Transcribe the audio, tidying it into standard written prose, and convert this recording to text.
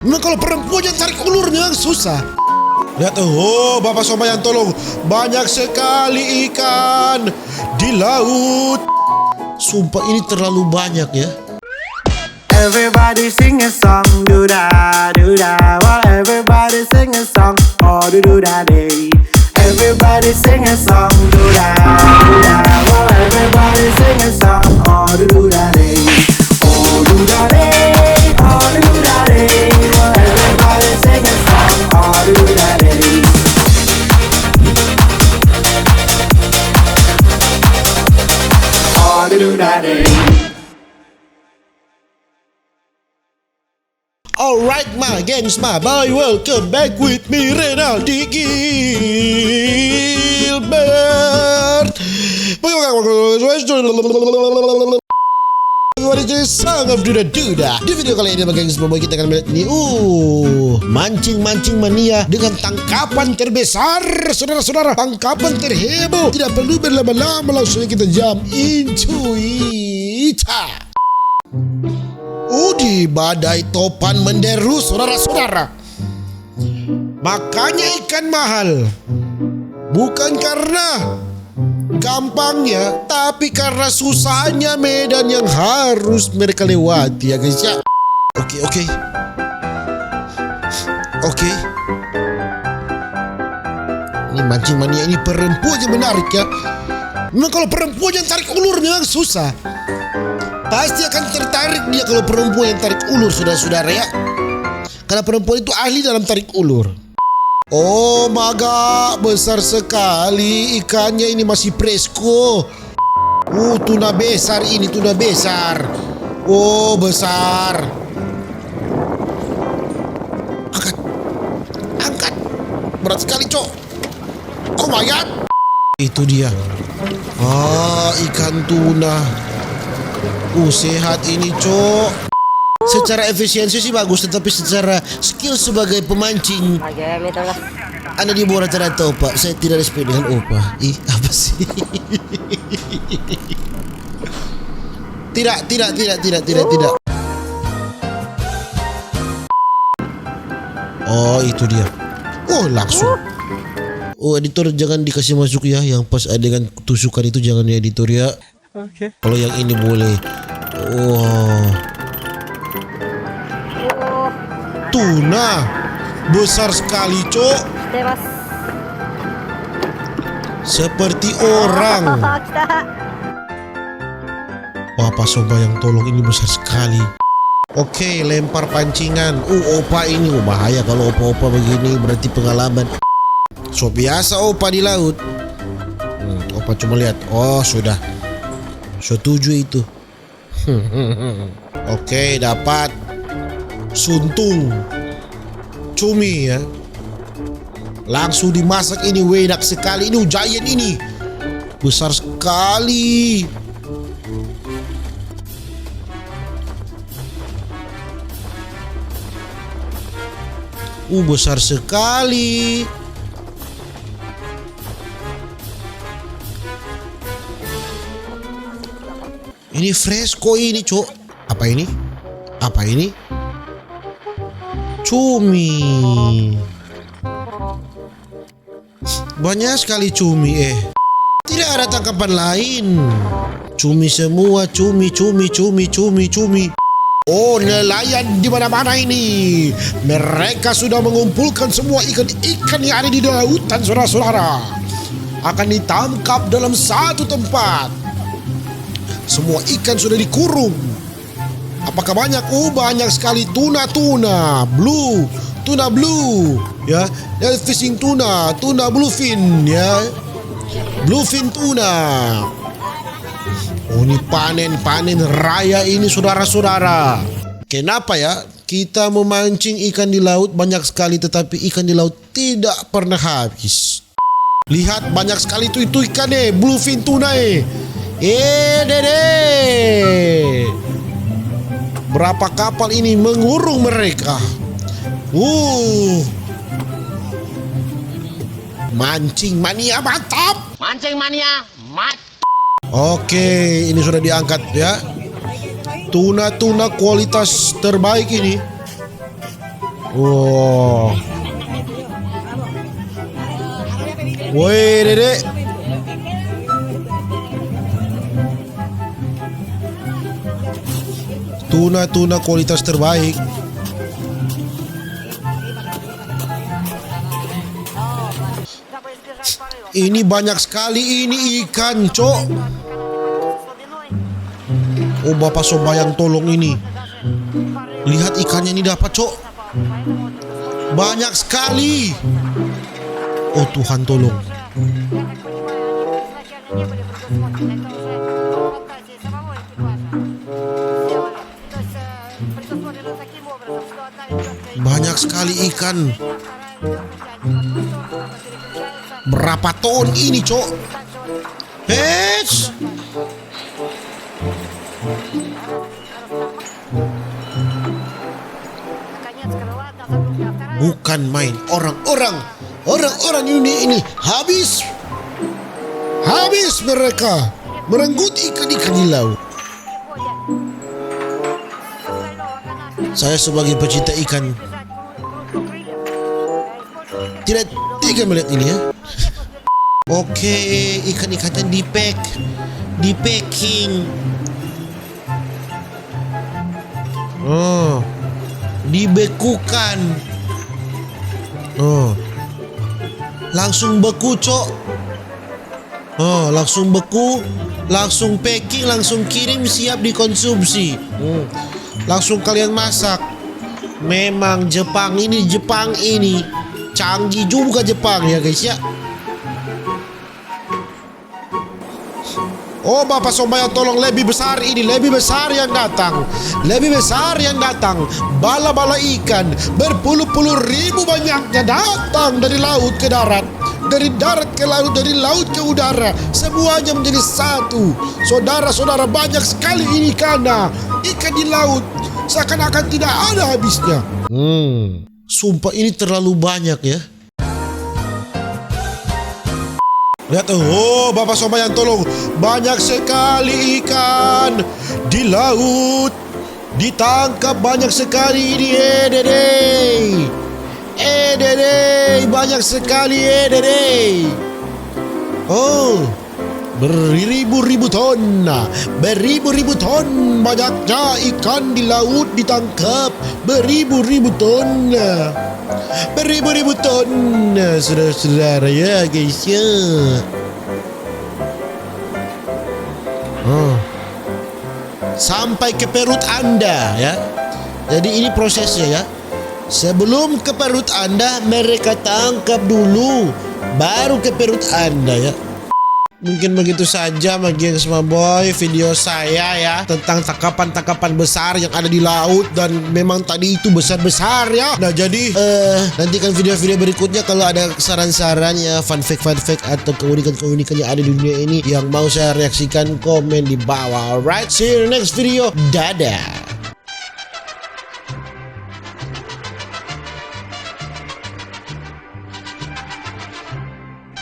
Memang kalau perempuan yang tarik ulur memang susah. Lihat tuh, oh Bapak Somayan tolong. Banyak sekali ikan di laut. Sumpah ini terlalu banyak ya. Everybody sing a song, do da do da. Well, everybody sing a song, oh do da day. Everybody sing a song, do da do da. Well, everybody sing a song, oh do da day. Oh do da day, oh do da day. Well, everybody sing a song, oh do da day. Oh do da day. Alright my gengs, my boy, welcome back with me Renaldi Gilbert. What is this song of Duda Duda? Di video kali ini gengs, boy, kita akan melihat ini mancing mania dengan tangkapan terbesar, saudara-saudara, tangkapan terheboh. Tidak perlu berlama-lama, langsung kita jump into it. Di badai topan menderu, saudara-saudara. Makanya ikan mahal. Bukan karena gampangnya, tapi karena susahnya medan yang harus mereka lewati ya guys ya. Oke. Ini mancing mania ini perempuan yang menarik ya. Memang kalau perempuan yang tarik ulur memang susah. Pasti akan tertarik dia kalau perempuan yang tarik ulur, saudara-saudara ya. Karena perempuan itu ahli dalam tarik ulur. Oh maga, besar sekali ikannya ini, masih presko. Tuna besar ini, tuna besar. Oh besar. Angkat. Berat sekali cok. Oh my god. Itu dia. Ikan tuna. Sehat ini cok. Secara efisiensi sih bagus, tetapi secara skill sebagai pemancing Anda di bawah rata-rata opa. Saya tidak respect dengan opa. Apa sih? Tidak. Oh itu dia. Langsung. Editor jangan dikasih masuk ya. Yang pas adegan tusukan itu jangan ya editor ya. Oke. Kalau yang ini boleh. Tuna besar sekali cok. Seperti orang. Bapak Sobayang tolong, ini besar sekali. Oke, lempar pancingan. Opa ini bahaya kalau opa-opa begini, berarti pengalaman. So biasa opa di laut. Opa cuma lihat. Sudah. Setuju itu. Oke, dapat suntung cumi ya. Langsung dimasak ini, enak sekali. Ini giant ini. Besar sekali. Besar sekali. Ini fresco ini cok. Apa ini? Cumi. Banyak sekali cumi Tidak ada tangkapan lain. Cumi semua, cumi. Nelayan di mana-mana ini. Mereka sudah mengumpulkan semua ikan-ikan yang ada di lautan, saudara-saudara. Akan ditangkap dalam satu tempat. Semua ikan sudah dikurung. Apakah banyak? Banyak sekali tuna blue ya. Fishing tuna bluefin ya. Bluefin tuna. Ini panen raya ini, saudara-saudara. Kenapa ya kita memancing ikan di laut banyak sekali, tetapi ikan di laut tidak pernah habis. Lihat banyak sekali itu ikan bluefin tuna dede. Berapa kapal ini mengurung mereka. Mancing mania mantap. Oke, ini sudah diangkat ya. Tuna kualitas terbaik ini. Wow. Woi, Dedek. Tuna kualitas terbaik. Ini banyak sekali ini ikan, Cok. Oh, Bapak Sobayang tolong ini. Lihat ikannya ini dapat, Cok. Banyak sekali. Oh, Tuhan tolong. Banyak sekali ikan. Berapa ton ini, Cok? Hei. Bukan main. Orang-orang ini habis mereka merenggut ikan-ikan di laut. Saya sebagai pecinta ikan tidak tega melihat ini ya. Oke, ikan-ikannya di packing. Oh, dibekukan. Oh, langsung beku, Cok. Oh, langsung beku, langsung packing, langsung kirim, siap dikonsumsi. Langsung kalian masak. Memang Jepang ini canggih juga Jepang ya guys ya. Oh, Bapak Sobayang tolong, lebih besar yang datang. Bala-bala ikan berpuluh-puluh ribu banyaknya datang dari laut ke darat, dari darat ke laut, dari laut ke udara. Semuanya menjadi satu. Saudara-saudara, banyak sekali ini ikan di laut. Seakan-akan tidak ada habisnya. Sumpah ini terlalu banyak ya. Lihat tuh, oh Bapak Sobayang tolong, banyak sekali ikan di laut, ditangkap banyak sekali ini, banyak sekali Oh, beribu-ribu ton banyaknya ikan di laut ditangkap, beribu-ribu ton, saudara-saudara ya guys ya. Sampai ke perut Anda ya. Jadi ini prosesnya ya. Sebelum ke perut Anda, mereka tangkap dulu, baru ke perut Anda ya. Mungkin begitu saja Gengs Boy video saya ya tentang tangkapan-tangkapan besar yang ada di laut, dan memang tadi itu besar-besar ya. Nah jadi nantikan video-video berikutnya kalau ada saran-saran ya, fun fact atau keunikan-keunikan yang ada di dunia ini yang mau saya reaksikan, komen di bawah. Alright, see you in the next video. Dadah.